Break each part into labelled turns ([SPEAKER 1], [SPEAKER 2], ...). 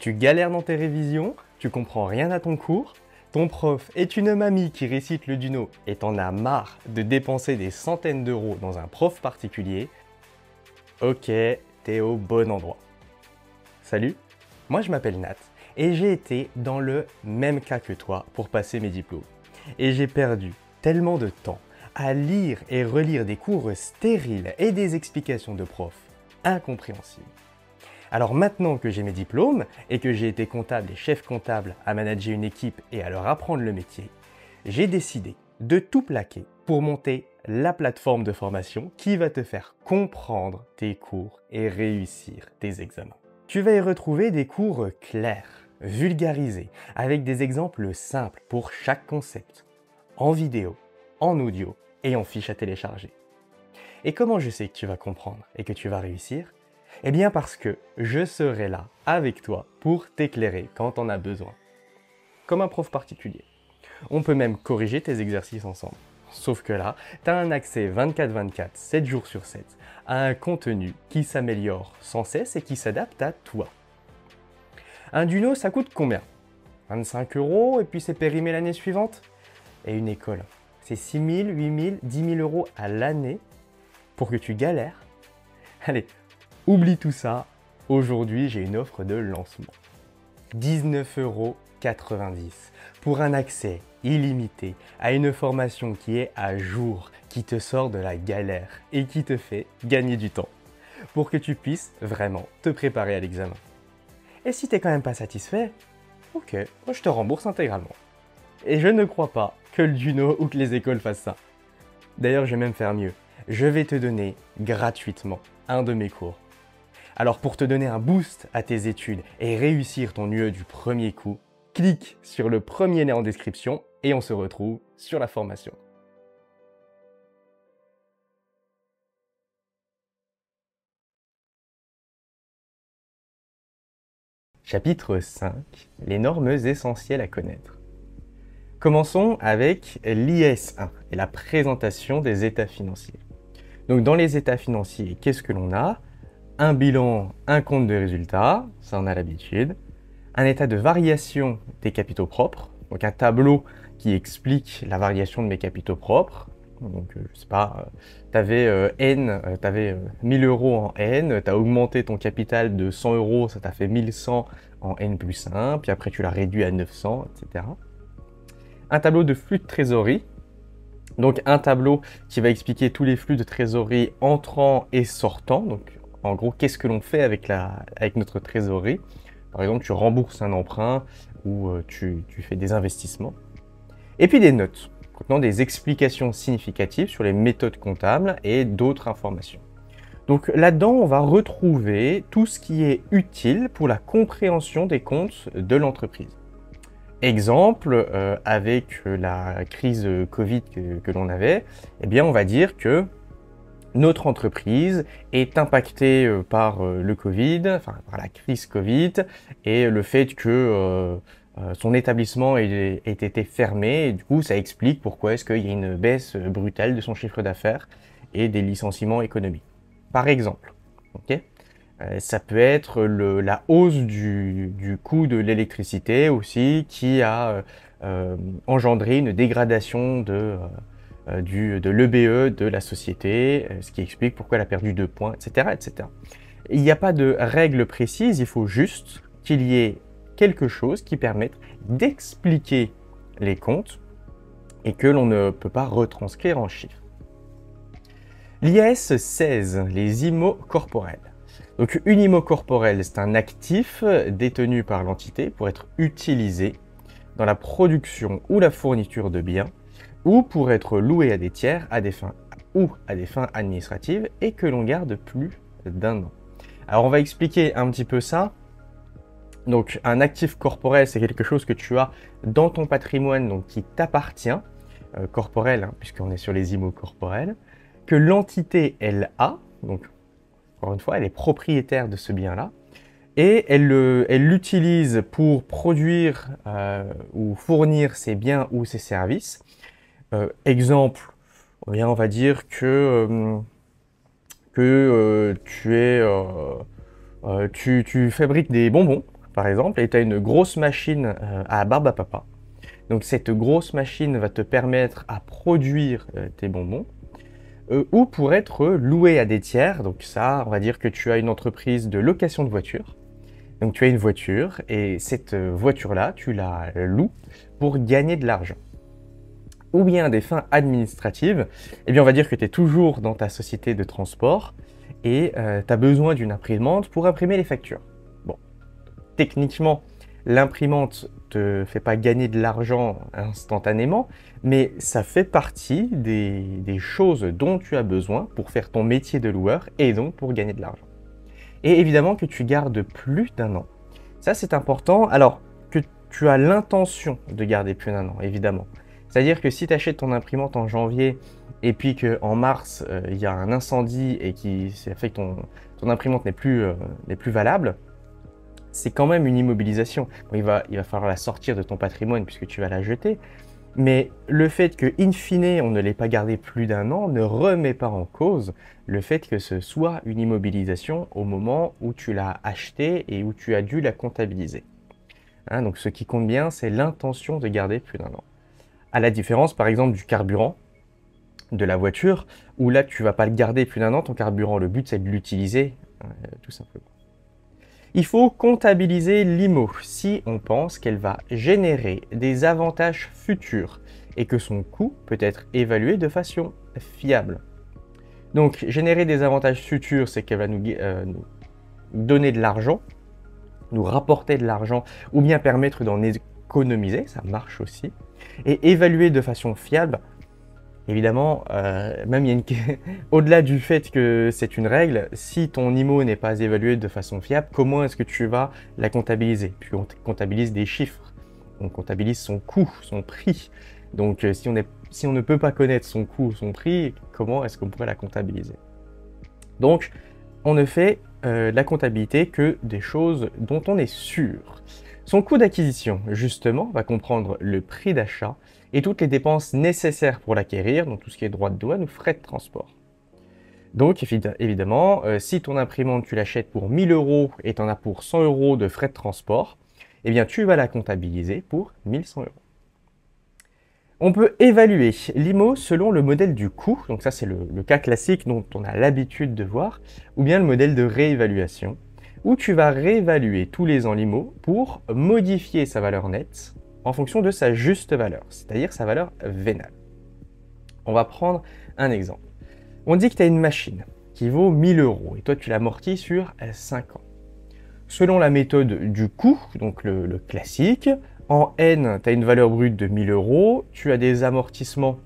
[SPEAKER 1] Tu galères dans tes révisions, tu comprends rien à ton cours, ton prof est une mamie qui récite le Duno et t'en as marre de dépenser des centaines d'euros dans un prof particulier. Ok, t'es au bon endroit. Salut, moi je m'appelle Nat et j'ai été dans le même cas que toi pour passer mes diplômes. Et j'ai perdu tellement de temps à lire et relire des cours stériles et des explications de profs incompréhensibles. Alors maintenant que j'ai mes diplômes et que j'ai été comptable et chef comptable à manager une équipe et à leur apprendre le métier, j'ai décidé de tout plaquer pour monter la plateforme de formation qui va te faire comprendre tes cours et réussir tes examens. Tu vas y retrouver des cours clairs, vulgarisés, avec des exemples simples pour chaque concept, en vidéo, en audio et en fiche à télécharger. Et comment je sais que tu vas comprendre et que tu vas réussir ? Eh bien parce que je serai là avec toi pour t'éclairer quand on a besoin. Comme un prof particulier. On peut même corriger tes exercices ensemble. Sauf que là, tu as un accès 24/24, 7 jours sur 7, à un contenu qui s'améliore sans cesse et qui s'adapte à toi. Un Duno, ça coûte combien ? 25 € et puis c'est périmé l'année suivante ? Et une école, c'est 6 000, 8 000, 10 000 € à l'année pour que tu galères ? Allez, oublie tout ça, aujourd'hui j'ai une offre de lancement. 19,90 € pour un accès illimité à une formation qui est à jour, qui te sort de la galère et qui te fait gagner du temps pour que tu puisses vraiment te préparer à l'examen. Et si t'es quand même pas satisfait, ok, moi je te rembourse intégralement. Et je ne crois pas que le Duno ou que les écoles fassent ça. D'ailleurs, je vais même faire mieux. Je vais te donner gratuitement un de mes cours. Alors pour te donner un boost à tes études et réussir ton UE du premier coup, clique sur le premier lien en description et on se retrouve sur la formation. Chapitre 5. Les normes essentielles à connaître. Commençons avec l'IS1 et la présentation des états financiers. Donc dans les états financiers, qu'est-ce que l'on a ? Un bilan, un compte de résultats, ça on a l'habitude. Un état de variation des capitaux propres, donc un tableau qui explique la variation de mes capitaux propres. Donc je sais pas, tu avais 1000 € en N, tu as augmenté ton capital de 100 €, ça t'a fait 1100 en N plus 1, puis après tu l'as réduit à 900, etc. Un tableau de flux de trésorerie, donc un tableau qui va expliquer tous les flux de trésorerie entrants et sortants. Donc en gros, qu'est-ce que l'on fait avec notre trésorerie ? Par exemple, tu rembourses un emprunt ou tu fais des investissements. Et puis des notes, contenant des explications significatives sur les méthodes comptables et d'autres informations. Donc là-dedans, on va retrouver tout ce qui est utile pour la compréhension des comptes de l'entreprise. Exemple, avec la crise Covid que l'on avait, eh bien on va dire que notre entreprise est impactée par le Covid, enfin par la crise Covid, et le fait que son établissement ait été fermé, et du coup ça explique pourquoi est-ce qu'il y a une baisse brutale de son chiffre d'affaires et des licenciements économiques. Par exemple, ok ? Ça peut être la hausse du coût de l'électricité aussi qui a engendré une dégradation de l'EBE de la société, ce qui explique pourquoi elle a perdu 2 points, etc., etc. Il n'y a pas de règle précise, il faut juste qu'il y ait quelque chose qui permette d'expliquer les comptes et que l'on ne peut pas retranscrire en chiffres. L'IAS 16, les IMO corporels. Donc une IMO corporelle, c'est un actif détenu par l'entité pour être utilisé dans la production ou la fourniture de biens ou pour être loué à des tiers à des fins administratives et que l'on garde plus d'1 an. Alors on va expliquer un petit peu ça. Donc un actif corporel, c'est quelque chose que tu as dans ton patrimoine, donc qui t'appartient, corporel, hein, puisqu'on est sur les IMO corporels, que l'entité elle a, donc encore une fois, elle est propriétaire de ce bien-là, et elle l'utilise pour produire ou fournir ses biens ou ses services. Exemple, eh bien, on va dire que tu fabriques des bonbons par exemple, et tu as une grosse machine à barbe à papa. Donc cette grosse machine va te permettre à produire tes bonbons, ou pour être loué à des tiers. Donc ça, on va dire que tu as une entreprise de location de voitures. Donc tu as une voiture et cette voiture-là, tu la loues pour gagner de l'argent. Ou bien à des fins administratives, eh bien on va dire que tu es toujours dans ta société de transport et tu as besoin d'une imprimante pour imprimer les factures. Bon, techniquement, l'imprimante te fait pas gagner de l'argent instantanément, mais ça fait partie des choses dont tu as besoin pour faire ton métier de loueur et donc pour gagner de l'argent. Et évidemment que tu gardes plus d'1 an. Ça, c'est important. Alors que tu as l'intention de garder plus d'1 an, évidemment. C'est-à-dire que si tu achètes ton imprimante en janvier et puis qu'en mars, il y a un incendie et qui fait que ton imprimante n'est plus valable, c'est quand même une immobilisation. Bon, il va falloir la sortir de ton patrimoine puisque tu vas la jeter. Mais le fait que, in fine, on ne l'ait pas gardé plus d'1 an ne remet pas en cause le fait que ce soit une immobilisation au moment où tu l'as acheté et où tu as dû la comptabiliser. Hein, donc ce qui compte bien, c'est l'intention de garder plus d'1 an. À la différence, par exemple, du carburant de la voiture, où là, tu ne vas pas le garder plus d'1 an, ton carburant. Le but, c'est de l'utiliser, tout simplement. Il faut comptabiliser l'IMO si on pense qu'elle va générer des avantages futurs et que son coût peut être évalué de façon fiable. Donc, générer des avantages futurs, c'est qu'elle va nous donner de l'argent, nous rapporter de l'argent ou bien permettre d'en économiser, ça marche aussi. Et évaluer de façon fiable, évidemment, même il y a au-delà du fait que c'est une règle, si ton IMO n'est pas évalué de façon fiable, comment est-ce que tu vas la comptabiliser? Puis on comptabilise des chiffres, on comptabilise son coût, son prix. Donc si on ne peut pas connaître son coût ou son prix, comment est-ce qu'on pourrait la comptabiliser? Donc on ne fait la comptabilité que des choses dont on est sûr. Son coût d'acquisition, justement, va comprendre le prix d'achat et toutes les dépenses nécessaires pour l'acquérir, donc tout ce qui est droits de douane ou frais de transport. Donc évidemment, si ton imprimante tu l'achètes pour 1 000 € et tu en as pour 100 € de frais de transport, eh bien tu vas la comptabiliser pour 1 100 €. On peut évaluer l'IMO selon le modèle du coût, donc ça c'est le cas classique dont on a l'habitude de voir, ou bien le modèle de réévaluation, où tu vas réévaluer tous les ans l'IMO pour modifier sa valeur nette en fonction de sa juste valeur, c'est-à-dire sa valeur vénale. On va prendre un exemple. On dit que tu as une machine qui vaut 1 000 € et toi tu l'amortis sur 5 ans. Selon la méthode du coût, donc le classique, en N, tu as une valeur brute de 1 000 €, tu as des amortissements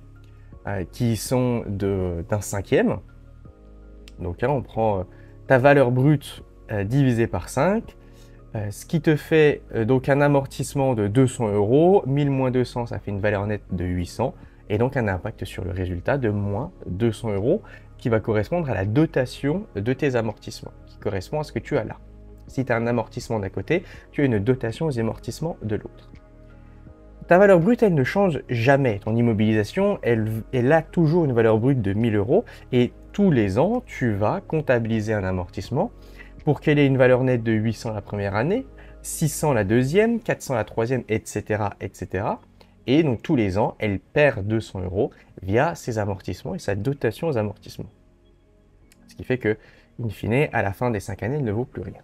[SPEAKER 1] qui sont d'un cinquième. Donc là, on prend ta valeur brute divisé par 5, ce qui te fait donc un amortissement de 200 €, 1000 moins 200, ça fait une valeur nette de 800, et donc un impact sur le résultat de moins 200 € qui va correspondre à la dotation de tes amortissements, qui correspond à ce que tu as là. Si tu as un amortissement d'un côté, tu as une dotation aux amortissements de l'autre. Ta valeur brute, elle ne change jamais. Ton immobilisation, elle a toujours une valeur brute de 1 000 € et tous les ans, tu vas comptabiliser un amortissement pour qu'elle ait une valeur nette de 800 la première année, 600 la deuxième, 400 la troisième, etc., etc. Et donc tous les ans, elle perd 200 € via ses amortissements et sa dotation aux amortissements. Ce qui fait que, in fine, à la fin des 5 années, elle ne vaut plus rien.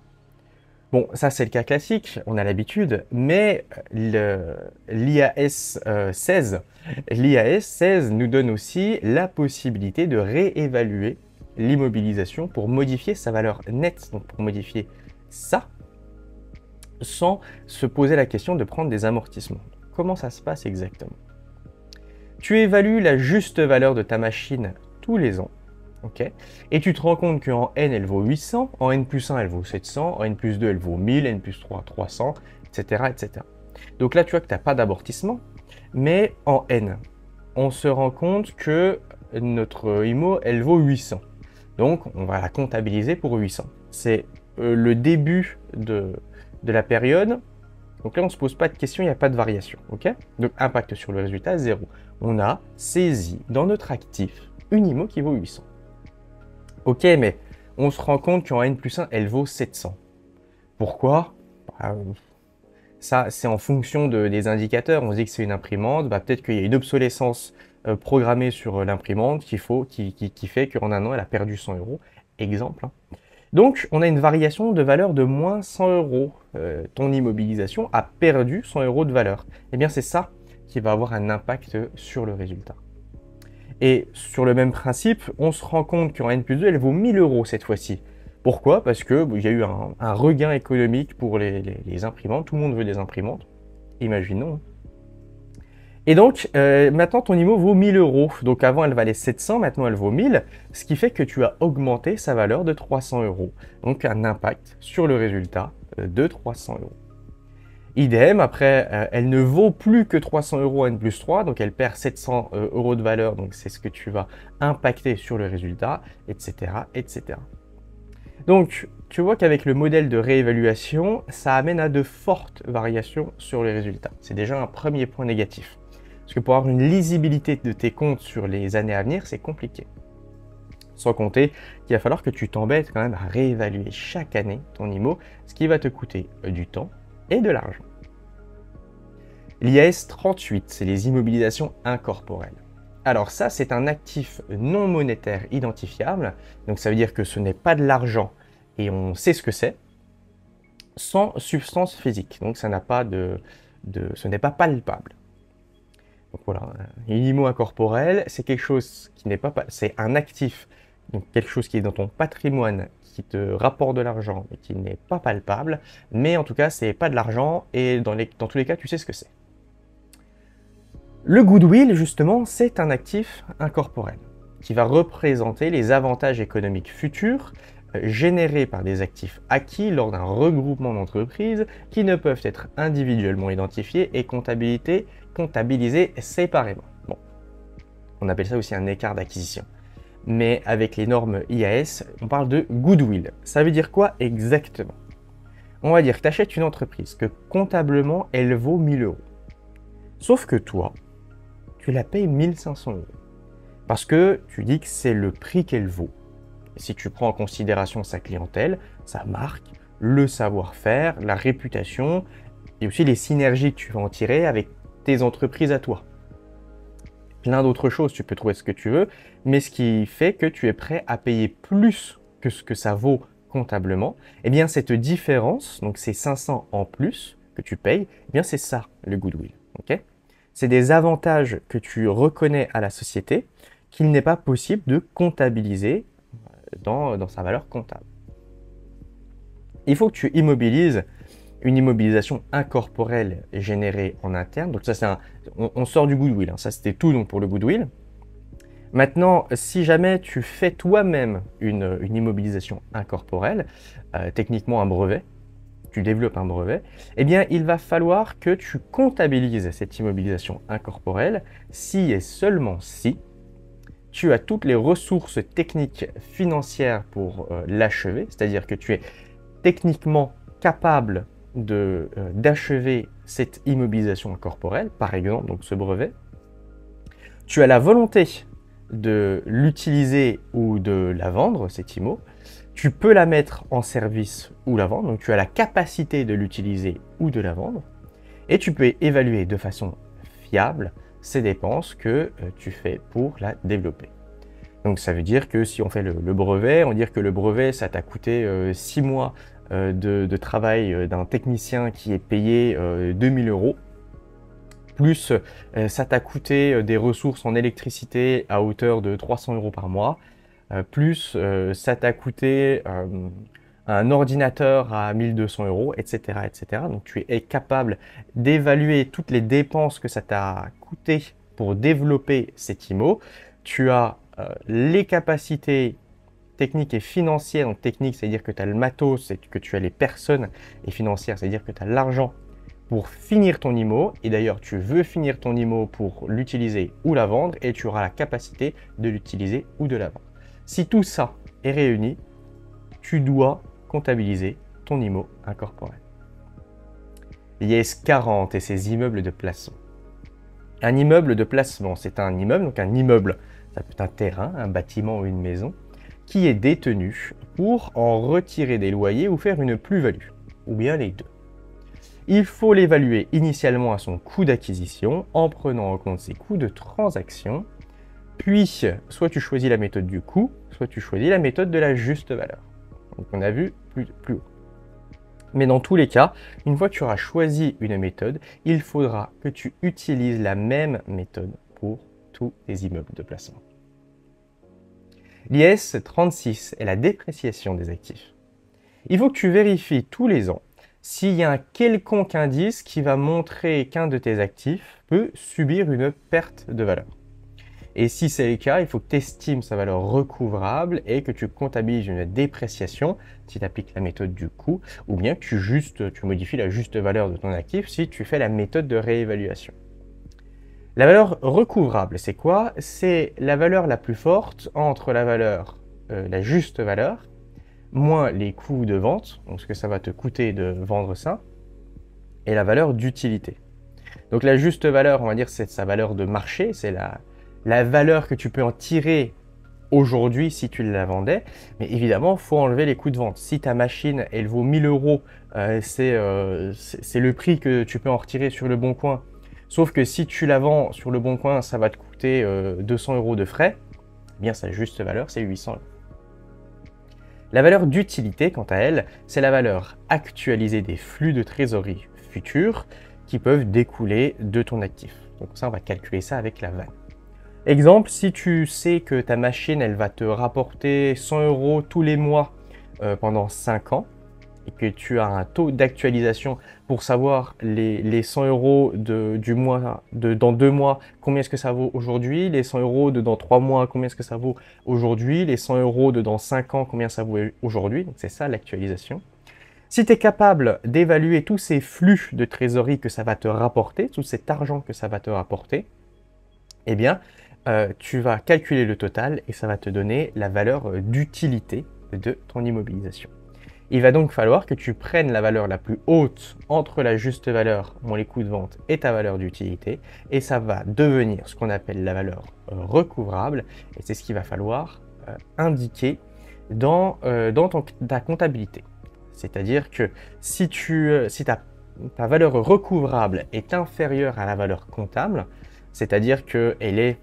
[SPEAKER 1] Bon, ça c'est le cas classique, on a l'habitude, mais l'IAS 16 nous donne aussi la possibilité de réévaluer l'immobilisation pour modifier sa valeur nette, donc pour modifier ça, sans se poser la question de prendre des amortissements. Comment ça se passe exactement? Tu évalues la juste valeur de ta machine tous les ans, ok, et tu te rends compte qu'en N elle vaut 800, en N plus 1 elle vaut 700, en N plus 2 elle vaut 1000, N plus 3 300, etc. etc. Donc là tu vois que tu n'as pas d'amortissement, mais en N, on se rend compte que notre IMO elle vaut 800. Donc on va la comptabiliser pour 800. C'est le début de la période. Donc là, on ne se pose pas de questions, il n'y a pas de variation. Ok, donc impact sur le résultat, 0. On a saisi dans notre actif une IMO qui vaut 800. Ok, mais on se rend compte qu'en N plus 1, elle vaut 700. Pourquoi? bah, ça, c'est en fonction des indicateurs. On se dit que c'est une imprimante, bah, peut-être qu'il y a une obsolescence programmée sur l'imprimante qui fait qu'en un an, elle a perdu 100 euros. Exemple, hein. Donc, on a une variation de valeur de moins 100 euros. Ton immobilisation a perdu 100 euros de valeur. Eh bien, c'est ça qui va avoir un impact sur le résultat. Et sur le même principe, on se rend compte qu'en N+2, elle vaut 1000 euros cette fois-ci. Pourquoi? Parce qu'il y a eu un regain économique pour les imprimantes. Tout le monde veut des imprimantes. Imaginons. Et donc, maintenant, ton IMO vaut 1000 euros. Donc, avant, elle valait 700, maintenant, elle vaut 1000. Ce qui fait que tu as augmenté sa valeur de 300 euros. Donc, un impact sur le résultat de 300 euros. Idem, après, elle ne vaut plus que 300 euros à N+3, donc elle perd 700 euros de valeur, donc c'est ce que tu vas impacter sur le résultat, etc., etc. Donc, tu vois qu'avec le modèle de réévaluation, ça amène à de fortes variations sur les résultats. C'est déjà un premier point négatif. Parce que pour avoir une lisibilité de tes comptes sur les années à venir, c'est compliqué. Sans compter qu'il va falloir que tu t'embêtes quand même à réévaluer chaque année ton IMO, ce qui va te coûter du temps et de l'argent. L'IAS 38, c'est les immobilisations incorporelles. Alors ça, c'est un actif non monétaire identifiable, donc ça veut dire que ce n'est pas de l'argent et on sait ce que c'est, sans substance physique, donc ça n'a pas ce n'est pas palpable. Donc voilà, une IMO incorporelle, c'est quelque chose qui n'est pas, c'est un actif, donc quelque chose qui est dans ton patrimoine, qui te rapporte de l'argent, mais qui n'est pas palpable, mais en tout cas, c'est pas de l'argent, et dans tous les cas, tu sais ce que c'est. Le goodwill, justement, c'est un actif incorporel, qui va représenter les avantages économiques futurs générés par des actifs acquis lors d'un regroupement d'entreprises qui ne peuvent être individuellement identifiés et comptabilisés séparément. Bon, on appelle ça aussi un écart d'acquisition. Mais avec les normes IAS, on parle de goodwill. Ça veut dire quoi exactement? On va dire que tu achètes une entreprise, que comptablement, elle vaut 1000 euros. Sauf que toi, tu la payes 1500 euros. Parce que tu dis que c'est le prix qu'elle vaut. Et si tu prends en considération sa clientèle, sa marque, le savoir-faire, la réputation, et aussi les synergies que tu vas en tirer avec tes entreprises à toi. Plein d'autres choses, tu peux trouver ce que tu veux, mais ce qui fait que tu es prêt à payer plus que ce que ça vaut comptablement, eh bien cette différence, donc ces 500 en plus que tu payes, eh bien c'est ça le goodwill. Okay, c'est des avantages que tu reconnais à la société qu'il n'est pas possible de comptabiliser dans sa valeur comptable. Il faut que tu immobilises une immobilisation incorporelle générée en interne. Donc ça, on sort du goodwill, hein. Ça, c'était tout donc pour le goodwill. Maintenant, si jamais tu fais toi-même une immobilisation incorporelle, techniquement un brevet, tu développes un brevet, eh bien, il va falloir que tu comptabilises cette immobilisation incorporelle si et seulement si tu as toutes les ressources techniques financières pour l'achever, c'est-à-dire que tu es techniquement capable d'achever cette immobilisation incorporelle, par exemple, donc ce brevet. Tu as la volonté de l'utiliser ou de la vendre, cette IMO. Tu peux la mettre en service ou la vendre, donc tu as la capacité de l'utiliser ou de la vendre. Et tu peux évaluer de façon fiable ces dépenses que tu fais pour la développer. Donc ça veut dire que si on fait le brevet, on va dire que le brevet, ça t'a coûté 6 mois de travail d'un technicien qui est payé 2000 euros, plus ça t'a coûté des ressources en électricité à hauteur de 300 euros par mois, plus ça t'a coûté un ordinateur à 1200 euros, etc., etc. Donc tu es capable d'évaluer toutes les dépenses que ça t'a coûté pour développer cette IMO. Tu as les capacités technique et financière. Donc technique, c'est-à-dire que tu as le matos, c'est que tu as les personnes, et financière, c'est-à-dire que tu as l'argent pour finir ton IMO. Et d'ailleurs, tu veux finir ton IMO pour l'utiliser ou la vendre, et tu auras la capacité de l'utiliser ou de la vendre. Si tout ça est réuni, tu dois comptabiliser ton IMO incorporel. L'IAS 40 et ses immeubles de placement. Un immeuble de placement, c'est un immeuble, donc un immeuble, ça peut être un terrain, un bâtiment ou une maison, qui est détenu pour en retirer des loyers ou faire une plus-value, ou bien les deux. il faut l'évaluer initialement à son coût d'acquisition en prenant en compte ses coûts de transaction. Puis, soit tu choisis la méthode du coût, soit tu choisis la méthode de la juste valeur. Donc on a vu plus haut. Mais dans tous les cas, une fois que tu auras choisi une méthode, il faudra que tu utilises la même méthode pour tous les immeubles de placement. L'IS 36 est la dépréciation des actifs. Il faut que tu vérifies tous les ans s'il y a un quelconque indice qui va montrer qu'un de tes actifs peut subir une perte de valeur. Et si c'est le cas, il faut que tu estimes sa valeur recouvrable et que tu comptabilises une dépréciation si tu appliques la méthode du coût, ou bien que tu modifies la juste valeur de ton actif si tu fais la méthode de réévaluation. La valeur recouvrable, c'est quoi? C'est la valeur la plus forte entre la juste valeur, moins les coûts de vente, donc ce que ça va te coûter de vendre ça, et la valeur d'utilité. Donc la juste valeur, on va dire, c'est sa valeur de marché, c'est la valeur que tu peux en tirer aujourd'hui si tu la vendais. Mais évidemment, il faut enlever les coûts de vente. Si ta machine, elle vaut 1000 euros, c'est le prix que tu peux en retirer sur le bon coin. Sauf que si tu la vends sur le bon coin, ça va te coûter 200 euros de frais. Eh bien, sa juste valeur, c'est 800 euros. La valeur d'utilité, quant à elle, c'est la valeur actualisée des flux de trésorerie futurs qui peuvent découler de ton actif. Donc ça, on va calculer ça avec la vanne. Exemple, si tu sais que ta machine, elle va te rapporter 100 euros tous les mois pendant 5 ans, et que tu as un taux d'actualisation pour savoir les 100 euros du mois, dans 2 mois, combien est-ce que ça vaut aujourd'hui, les 100 euros dans 3 mois, combien est-ce que ça vaut aujourd'hui, les 100 euros dans 5 ans, combien ça vaut aujourd'hui. Donc c'est ça l'actualisation. Si tu es capable d'évaluer tous ces flux de trésorerie que ça va te rapporter, tout cet argent que ça va te rapporter, eh bien, tu vas calculer le total et ça va te donner la valeur d'utilité de ton immobilisation. Il va donc falloir que tu prennes la valeur la plus haute entre la juste valeur, moins les coûts de vente, et ta valeur d'utilité, et ça va devenir ce qu'on appelle la valeur recouvrable, et c'est ce qu'il va falloir indiquer dans ta comptabilité. C'est-à-dire que si ta valeur recouvrable est inférieure à la valeur comptable, c'est-à-dire qu'elle est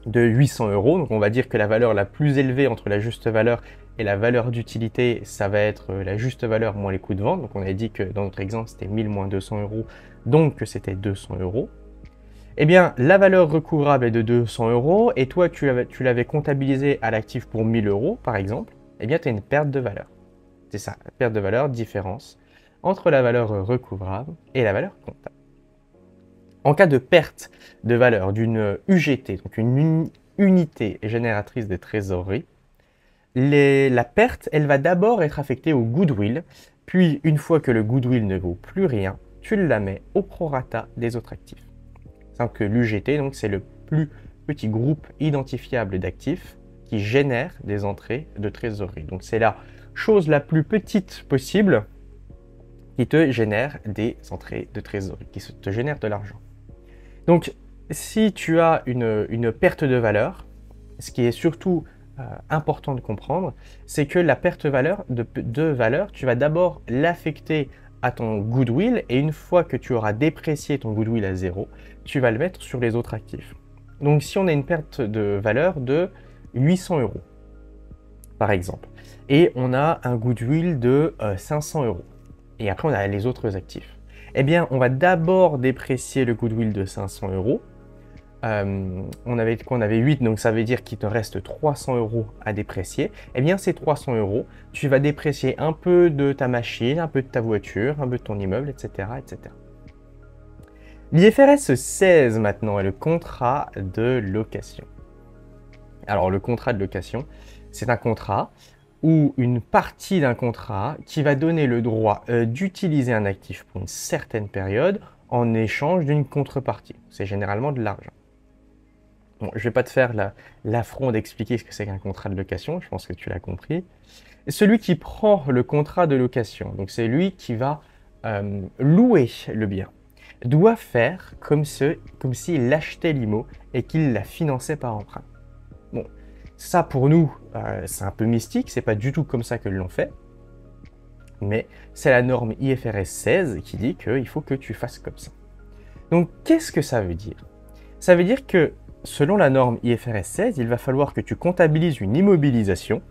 [SPEAKER 1] de 800 euros, donc on va dire que la valeur la plus élevée entre la juste valeur et la valeur d'utilité, ça va être la juste valeur moins les coûts de vente. Donc on avait dit que dans notre exemple, c'était 1000 moins 200 euros, donc que c'était 200 euros. Eh bien, la valeur recouvrable est de 200 euros, et toi, tu l'avais comptabilisé à l'actif pour 1000 euros, par exemple, eh bien, tu as une perte de valeur. C'est ça, la perte de valeur, différence entre la valeur recouvrable et la valeur comptable. En cas de perte de valeur d'une UGT, donc une unité génératrice de trésorerie, la perte, elle va d'abord être affectée au goodwill, puis une fois que le goodwill ne vaut plus rien, tu la mets au prorata des autres actifs. Simple que l'UGT, donc c'est le plus petit groupe identifiable d'actifs qui génère des entrées de trésorerie. Donc c'est la chose la plus petite possible qui te génère des entrées de trésorerie, qui te génère de l'argent. Donc si tu as une perte de valeur, ce qui est surtout important de comprendre, c'est que la perte de valeur, tu vas d'abord l'affecter à ton goodwill, et une fois que tu auras déprécié ton goodwill à 0, tu vas le mettre sur les autres actifs. Donc si on a une perte de valeur de 800 euros, par exemple, et on a un goodwill de 500 euros, et après on a les autres actifs, eh bien on va d'abord déprécier le goodwill de 500 euros. On avait 8, donc ça veut dire qu'il te reste 300 euros à déprécier. Eh bien, ces 300 euros, tu vas déprécier un peu de ta machine, un peu de ta voiture, un peu de ton immeuble, etc. etc. L'IFRS 16 maintenant est le contrat de location. Alors, le contrat de location, c'est un contrat ou une partie d'un contrat qui va donner le droit d'utiliser un actif pour une certaine période en échange d'une contrepartie. C'est généralement de l'argent. Bon, je ne vais pas te faire l'affront d'expliquer ce que c'est qu'un contrat de location, je pense que tu l'as compris. Celui qui prend le contrat de location, donc c'est lui qui va louer le bien, doit faire comme s'il achetait l'IMO et qu'il la finançait par emprunt. Bon, ça pour nous, c'est un peu mystique, c'est pas du tout comme ça que l'on fait. mais c'est la norme IFRS 16 qui dit qu'il faut que tu fasses comme ça. Donc, qu'est-ce que ça veut dire? Ça veut dire que, selon la norme IFRS 16, il va falloir que tu comptabilises une immobilisation,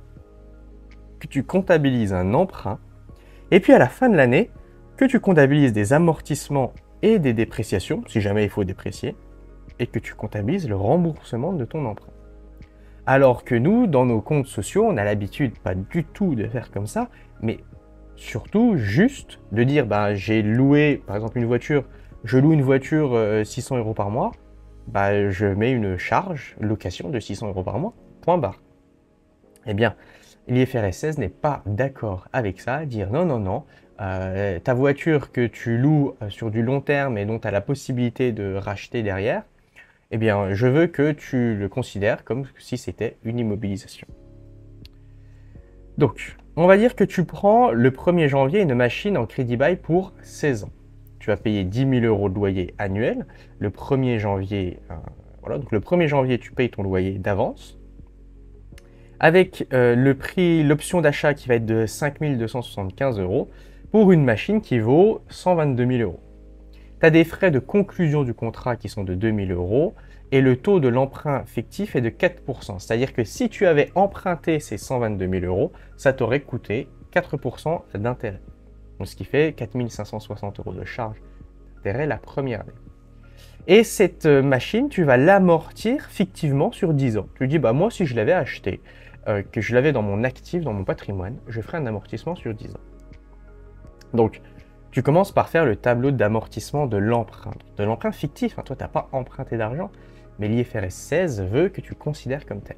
[SPEAKER 1] que tu comptabilises un emprunt, et puis à la fin de l'année, que tu comptabilises des amortissements et des dépréciations, si jamais il faut déprécier, et que tu comptabilises le remboursement de ton emprunt. Alors que nous, dans nos comptes sociaux, on a l'habitude pas du tout de faire comme ça, mais surtout juste de dire bah, j'ai loué par exemple une voiture, je loue une voiture 600 € par mois, bah, je mets une charge location de 600 € par mois, point barre. Eh bien, l'IFRS 16 n'est pas d'accord avec ça, dire non, non, non, ta voiture que tu loues sur du long terme et dont tu as la possibilité de racheter derrière, eh bien, je veux que tu le considères comme si c'était une immobilisation. Donc, on va dire que tu prends le 1er janvier une machine en crédit bail pour 16 ans. Tu vas payer 10 000 € de loyer annuel. Le 1er janvier, voilà, donc le 1er janvier, tu payes ton loyer d'avance. Avec le prix, l'option d'achat qui va être de 5 275 € pour une machine qui vaut 122 000 €. Tu as des frais de conclusion du contrat qui sont de 2 000 € et le taux de l'emprunt fictif est de 4%. C'est-à-dire que si tu avais emprunté ces 122 000 €, ça t'aurait coûté 4% d'intérêt. Donc, ce qui fait 4 560 € de charge d'intérêt la première année. Et cette machine, tu vas l'amortir fictivement sur 10 ans. Tu dis, bah moi, si je l'avais acheté, que je l'avais dans mon actif, dans mon patrimoine, je ferais un amortissement sur 10 ans. Donc, tu commences par faire le tableau d'amortissement de l'emprunt fictif. Toi, tu n'as pas emprunté d'argent, mais l'IFRS 16 veut que tu considères comme tel.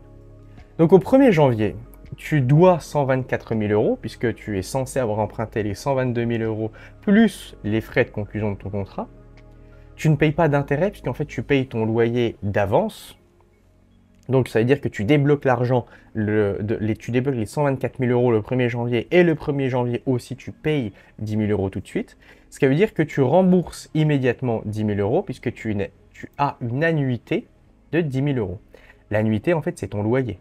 [SPEAKER 1] Donc, au 1er janvier, tu dois 124 000 €, puisque tu es censé avoir emprunté les 122 000 € plus les frais de conclusion de ton contrat. Tu ne payes pas d'intérêt, puisqu'en fait, tu payes ton loyer d'avance. Donc, ça veut dire que tu débloques l'argent, tu débloques les 124 000 € le 1er janvier et le 1er janvier aussi, tu payes 10 000 € tout de suite. Ce qui veut dire que tu rembourses immédiatement 10 000 € puisque tu as une annuité de 10 000 €. L'annuité, en fait, c'est ton loyer.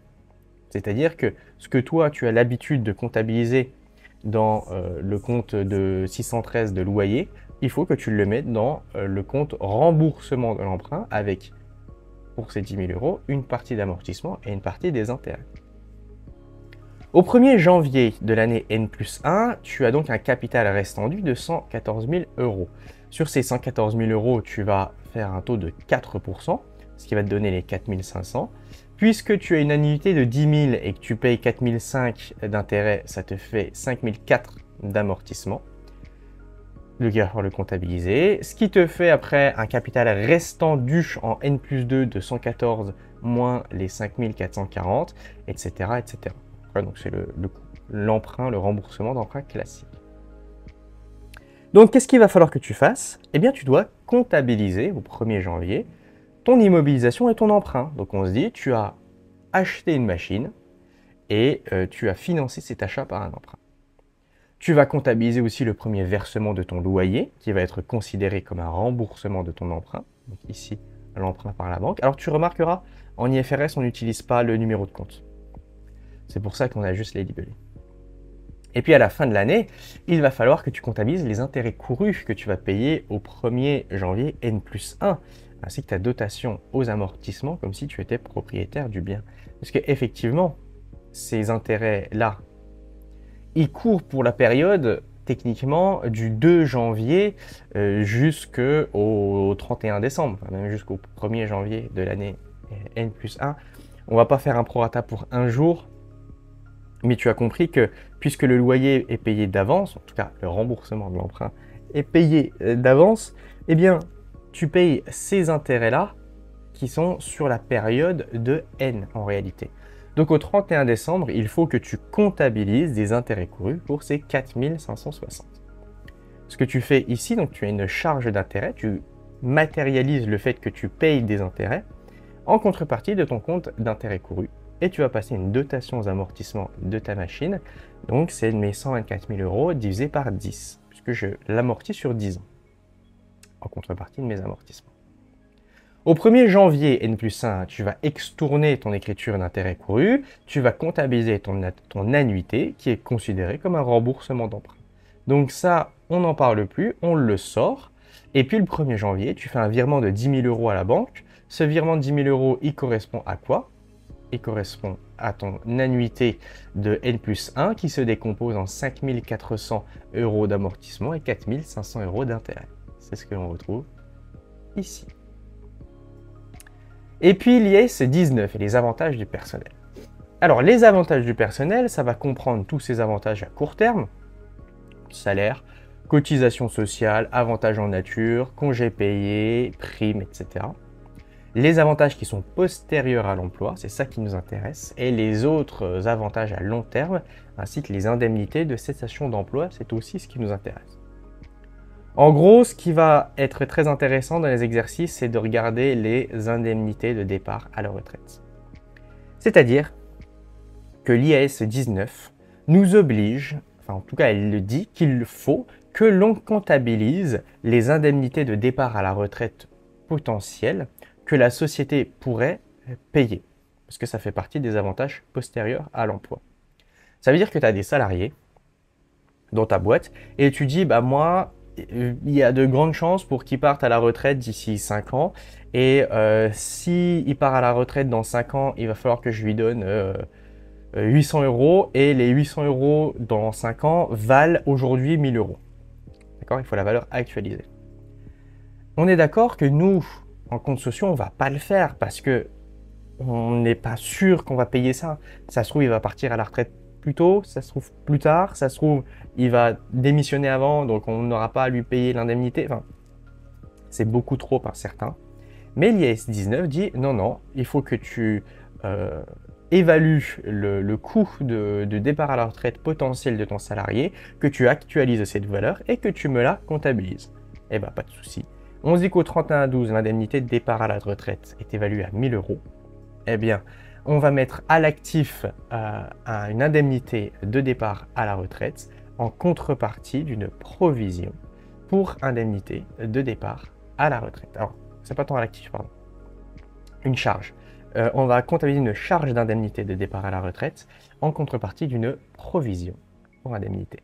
[SPEAKER 1] C'est-à-dire que ce que toi, tu as l'habitude de comptabiliser dans le compte de 613 de loyer, il faut que tu le mettes dans le compte remboursement de l'emprunt avec, pour ces 10 000 €, une partie d'amortissement et une partie des intérêts. Au 1er janvier de l'année N+1, tu as donc un capital restendu de 114 000 €. Sur ces 114 000 €, tu vas faire un taux de 4%, ce qui va te donner les 4 500. Puisque tu as une annuité de 10 000 et que tu payes 4 500 d'intérêt, ça te fait 5 400 d'amortissement. Il va falloir le comptabiliser. Ce qui te fait après un capital restant dû en N+2 de 114 moins les 5 440, etc. etc. Ouais, donc c'est l'emprunt, le remboursement d'emprunt classique. Donc qu'est-ce qu'il va falloir que tu fasses? Eh bien tu dois comptabiliser au 1er janvier ton immobilisation et ton emprunt. Donc on se dit, tu as acheté une machine et tu as financé cet achat par un emprunt. Tu vas comptabiliser aussi le premier versement de ton loyer, qui va être considéré comme un remboursement de ton emprunt. Donc ici, l'emprunt par la banque. Alors tu remarqueras, en IFRS, on n'utilise pas le numéro de compte. C'est pour ça qu'on a juste les libellés. Et puis à la fin de l'année, il va falloir que tu comptabilises les intérêts courus que tu vas payer au 1er janvier N+1, ainsi que ta dotation aux amortissements, comme si tu étais propriétaire du bien. Parce qu'effectivement, ces intérêts-là, ils courent pour la période, techniquement, du 2 janvier jusqu'au 31 décembre, enfin, même jusqu'au 1er janvier de l'année N+1. On ne va pas faire un prorata pour un jour, mais tu as compris que puisque le loyer est payé d'avance, en tout cas le remboursement de l'emprunt est payé d'avance, eh bien tu payes ces intérêts-là qui sont sur la période de N en réalité. Donc au 31 décembre, il faut que tu comptabilises des intérêts courus pour ces 4 560. Ce que tu fais ici, donc tu as une charge d'intérêt, tu matérialises le fait que tu payes des intérêts en contrepartie de ton compte d'intérêt courus. Et tu vas passer une dotation aux amortissements de ta machine. Donc, c'est mes 124 000 € divisé par 10, puisque je l'amortis sur 10 ans, en contrepartie de mes amortissements. Au 1er janvier N+1, tu vas extourner ton écriture d'intérêt couru, tu vas comptabiliser ton annuité, qui est considérée comme un remboursement d'emprunt. Donc ça, on n'en parle plus, on le sort. Et puis le 1er janvier, tu fais un virement de 10 000 euros à la banque. Ce virement de 10 000 euros, il correspond à quoi? Il correspond à ton annuité de N+1 qui se décompose en 5 400 euros d'amortissement et 4 500 euros d'intérêt. C'est ce que l'on retrouve ici. Et puis l'IS 19 et les avantages du personnel. Alors les avantages du personnel, ça va comprendre tous ces avantages à court terme, salaire, cotisation sociale, avantages en nature, congés payés, primes, etc. Les avantages qui sont postérieurs à l'emploi, c'est ça qui nous intéresse, et les autres avantages à long terme, ainsi que les indemnités de cessation d'emploi, c'est aussi ce qui nous intéresse. En gros, ce qui va être très intéressant dans les exercices, c'est de regarder les indemnités de départ à la retraite. C'est-à-dire que l'IAS 19 nous oblige, enfin en tout cas elle le dit, qu'il faut que l'on comptabilise les indemnités de départ à la retraite potentielles que la société pourrait payer, parce que ça fait partie des avantages postérieurs à l'emploi. Ça veut dire que tu as des salariés dans ta boîte et tu dis, bah moi, il y a de grandes chances pour qu'ils partent à la retraite d'ici 5 ans, et s'il part à la retraite dans 5 ans, il va falloir que je lui donne 800 euros, et les 800 euros dans 5 ans valent aujourd'hui 1000 euros. D'accord? Il faut la valeur actualisée. On est d'accord que nous, en compte sociaux, on ne va pas le faire parce que on n'est pas sûr qu'on va payer ça. Ça se trouve, il va partir à la retraite plus tôt, ça se trouve plus tard, ça se trouve, il va démissionner avant, donc on n'aura pas à lui payer l'indemnité. Enfin, c'est beaucoup trop incertain. Mais l'IAS 19 dit non, non, il faut que tu évalues le coût de départ à la retraite potentiel de ton salarié, que tu actualises cette valeur et que tu me la comptabilises. Eh bien, pas de souci. On se dit qu'au 31/12, l'indemnité de départ à la retraite est évaluée à 1000 euros. Eh bien, on va mettre à l'actif une indemnité de départ à la retraite en contrepartie d'une provision pour indemnité de départ à la retraite. Alors, c'est pas tant à l'actif, pardon. Une charge. On va comptabiliser une charge d'indemnité de départ à la retraite en contrepartie d'une provision pour indemnité.